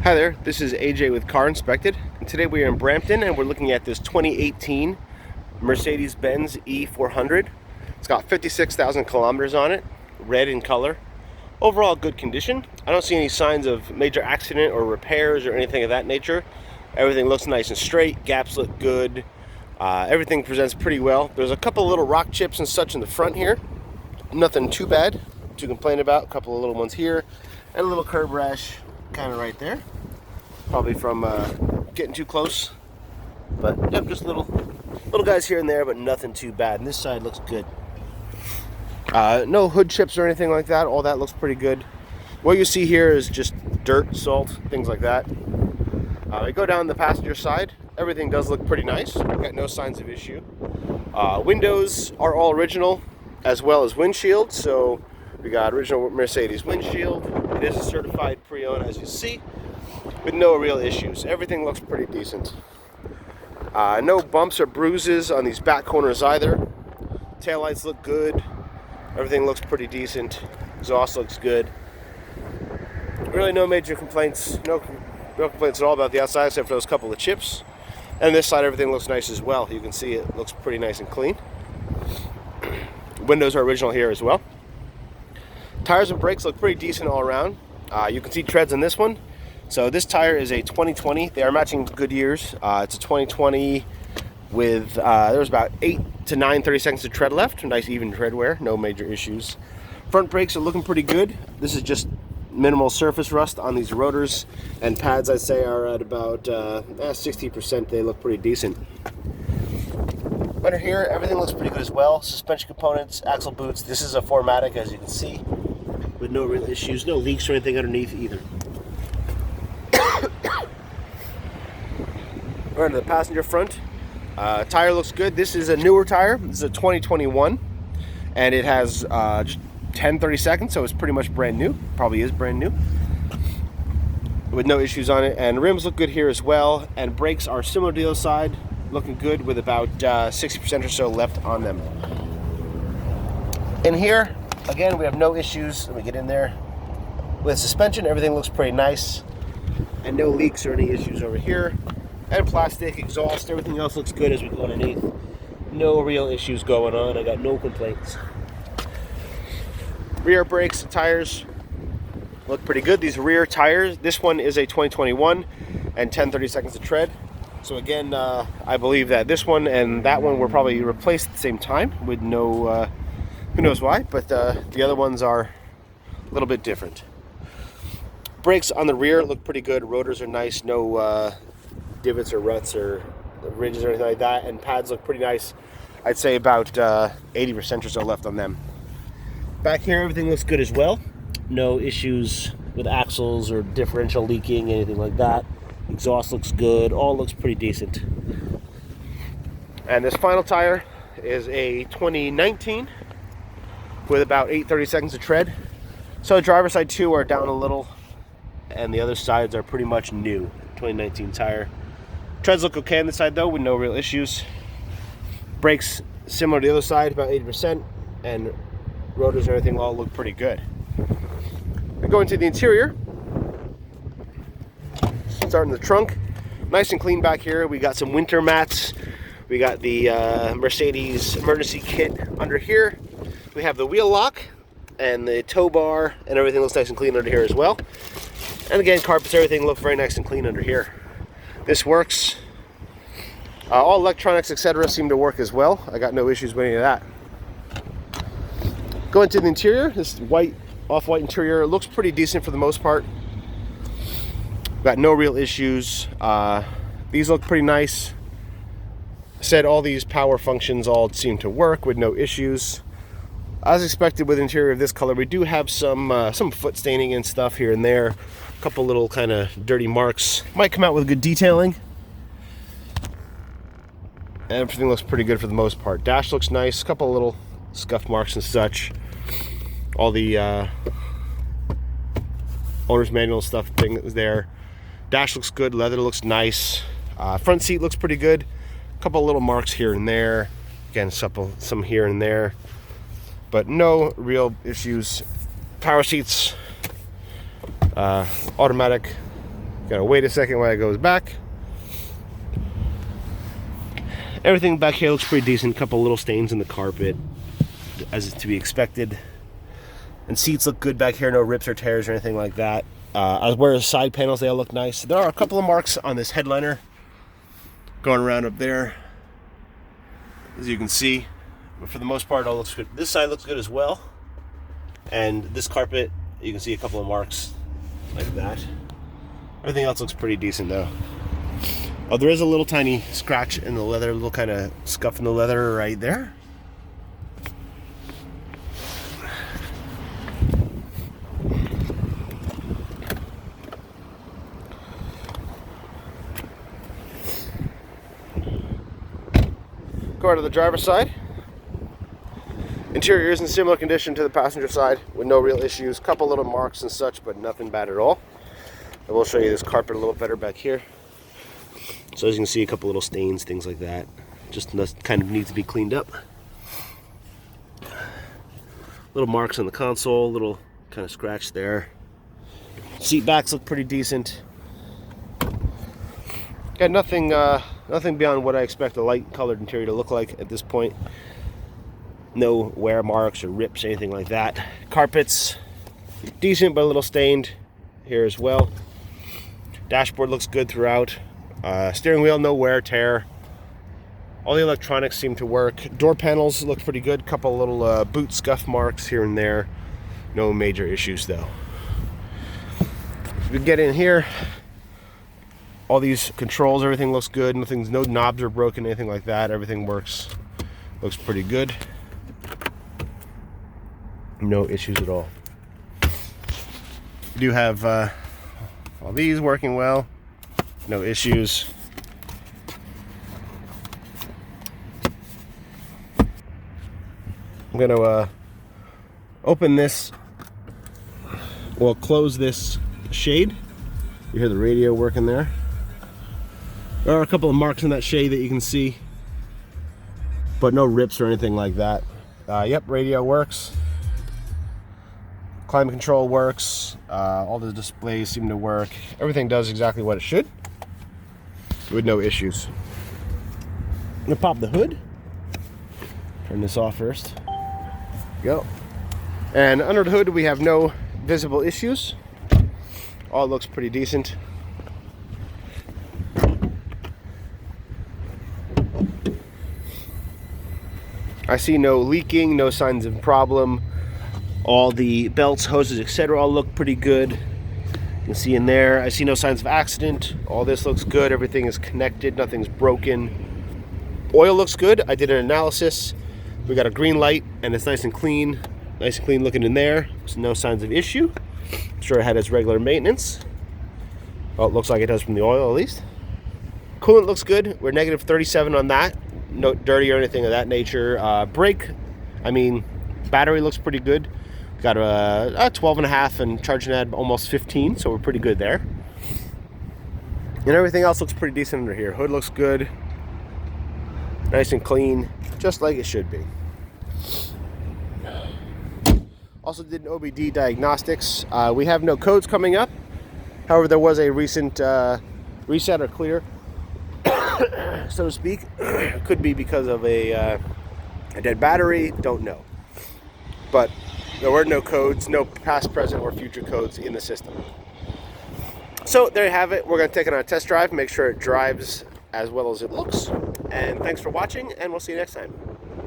Hi there, this is AJ with Car Inspected, and today we are in Brampton and we're looking at this 2018 Mercedes E400. It's got 56,000 kilometers on it, red in color. Overall good condition. I don't see any signs of major accident or repairs or anything of that nature. Everything looks nice and straight, gaps look good, everything presents pretty well. There's a couple little rock chips and such in the front here. Nothing too bad to complain about. A couple of little ones here and a little curb rash kind of right there, probably from getting too close, but yep, just little guys here and there, but nothing too bad. And this side looks good. No hood chips or anything like that. All that looks pretty good. What you see here is just dirt, salt, things like that. We go down the passenger side. Everything does look pretty nice. We've got no signs of issue. Windows are all original, as well as windshield. So we got original Mercedes windshield. It is a certified pre-owned, as you see, with no real issues. Everything looks pretty decent. No bumps or bruises on these back corners either. Taillights look good. Everything looks pretty decent. Exhaust looks good. Really no major complaints. No complaints at all about the outside except for those couple of chips. And this side everything looks nice as well. You can see it looks pretty nice and clean. Windows are original here as well. Tires and brakes look pretty decent all around. You can see treads on this one. So this tire is a 2020. They are matching Goodyears. It's a 2020 with, there's about 8 to 9 30 seconds of tread left. Nice even tread wear, no major issues. Front brakes are looking pretty good. This is just minimal surface rust on these rotors, and pads I'd say are at about 60%. They look pretty decent. Under here, everything looks pretty good as well. Suspension components, axle boots. This is a 4MATIC, as you can see, with no real issues, no leaks or anything underneath either. We're into the passenger front. Tire looks good. This is a newer tire. This is a 2021, and it has just 10-30 seconds, so it's pretty much brand new. Probably is brand new, with no issues on it. And rims look good here as well, and brakes are similar to the other side, looking good with about 60% or so left on them. In here, again, we have no issues. Let me get in there. With suspension, everything looks pretty nice, and no leaks or any issues over here. And plastic, exhaust, everything else looks good as we go underneath. No real issues going on. I got no complaints. Rear brakes, tires look pretty good. These rear tires, this one is a 2021 and 10-30 seconds of tread. So again, I believe that this one and that one were probably replaced at the same time with no, who knows why, but the other ones are a little bit different. Brakes on the rear look pretty good. Rotors are nice, no divots or ruts or ridges or anything like that, and pads look pretty nice. I'd say about 80% or so left on them. Back here, everything looks good as well. No issues with axles or differential leaking, anything like that. Exhaust looks good. All looks pretty decent. And this final tire is a 2019 with about 30 seconds of tread. So the driver's side two are down a little, and the other sides are pretty much new. 2019 tire. Treads look okay on this side though, with no real issues. Brakes similar to the other side, about 80%, and rotors and everything all look pretty good. We go into the interior. Starting the trunk, nice and clean back here. We got some winter mats. We got the Mercedes emergency kit under here. We have the wheel lock and the tow bar, and everything looks nice and clean under here as well. And again, carpets, everything look very nice and clean under here. This works. All electronics, etc., seem to work as well. I got no issues with any of that. Going to the interior, this white, off-white interior looks pretty decent for the most part. Got no real issues. These look pretty nice. Said all these power functions all seem to work with no issues. As expected with interior of this color, we do have some foot staining and stuff here and there. A couple little kind of dirty marks. Might come out with good detailing. And everything looks pretty good for the most part. Dash looks nice. A couple little scuff marks and such. All the owner's manual stuff thing that was there. Dash looks good. Leather looks nice. Front seat looks pretty good. A couple little marks here and there. Again, some here and there. But no real issues. Power seats, automatic Gotta wait a second while it goes back. Everything back here looks pretty decent. Couple little stains in the carpet, as is to be expected. And seats look good back here, no rips or tears or anything like that. Whereas side panels, they all look nice. There are a couple of marks on this headliner going around up there, as you can see. But for the most part, it all looks good. This side looks good as well. And this carpet, you can see a couple of marks like that. Everything else looks pretty decent though. Oh, there is a little tiny scratch in the leather, a little kind of scuff in the leather right there. Go to the driver's side. Interior is in similar condition to the passenger side with no real issues. Couple little marks and such, but nothing bad at all. I will show you this carpet a little better back here. So as you can see, a couple little stains, things like that. Just kind of needs to be cleaned up. Little marks on the console, little kind of scratch there. Seat backs look pretty decent. Got nothing beyond what I expect a light colored interior to look like at this point. No wear marks or rips, anything like that. Carpets, decent but a little stained here as well. Dashboard looks good throughout. Steering wheel, no wear, tear. All the electronics seem to work. Door panels look pretty good. Couple little boot scuff marks here and there. No major issues though. If we get in here, all these controls, everything looks good. No knobs are broken, anything like that. Everything works. Looks pretty good. No issues at all. We do have all these working well. No issues. I'm going to open this, well, close this shade. You hear the radio working there. There are a couple of marks in that shade that you can see, but no rips or anything like that. Yep, radio works. Climate control works. All the displays seem to work. Everything does exactly what it should, with no issues. I'm gonna pop the hood. Turn this off first. Go. And under the hood, we have no visible issues. All looks pretty decent. I see no leaking, no signs of problem. All the belts, hoses, etc. all look pretty good. You can see in there, I see no signs of accident. All this looks good. Everything is connected. Nothing's broken. Oil looks good. I did an analysis. We got a green light and it's nice and clean. Nice and clean looking in there. There's no signs of issue. I'm sure it had its regular maintenance. Well, it looks like it does from the oil at least. Coolant looks good. We're negative 37 on that. No dirty or anything of that nature. Battery looks pretty good. Got a 12.5 and charging at almost 15, so we're pretty good there. And everything else looks pretty decent under here. Hood looks good. Nice and clean, just like it should be. Also did an OBD diagnostics. We have no codes coming up. However, there was a recent reset or clear, so to speak. Could be because of a dead battery, don't know. But there were no codes, no past, present, or future codes in the system. So there you have it. We're going to take it on a test drive, make sure it drives as well as it looks. And thanks for watching, and we'll see you next time.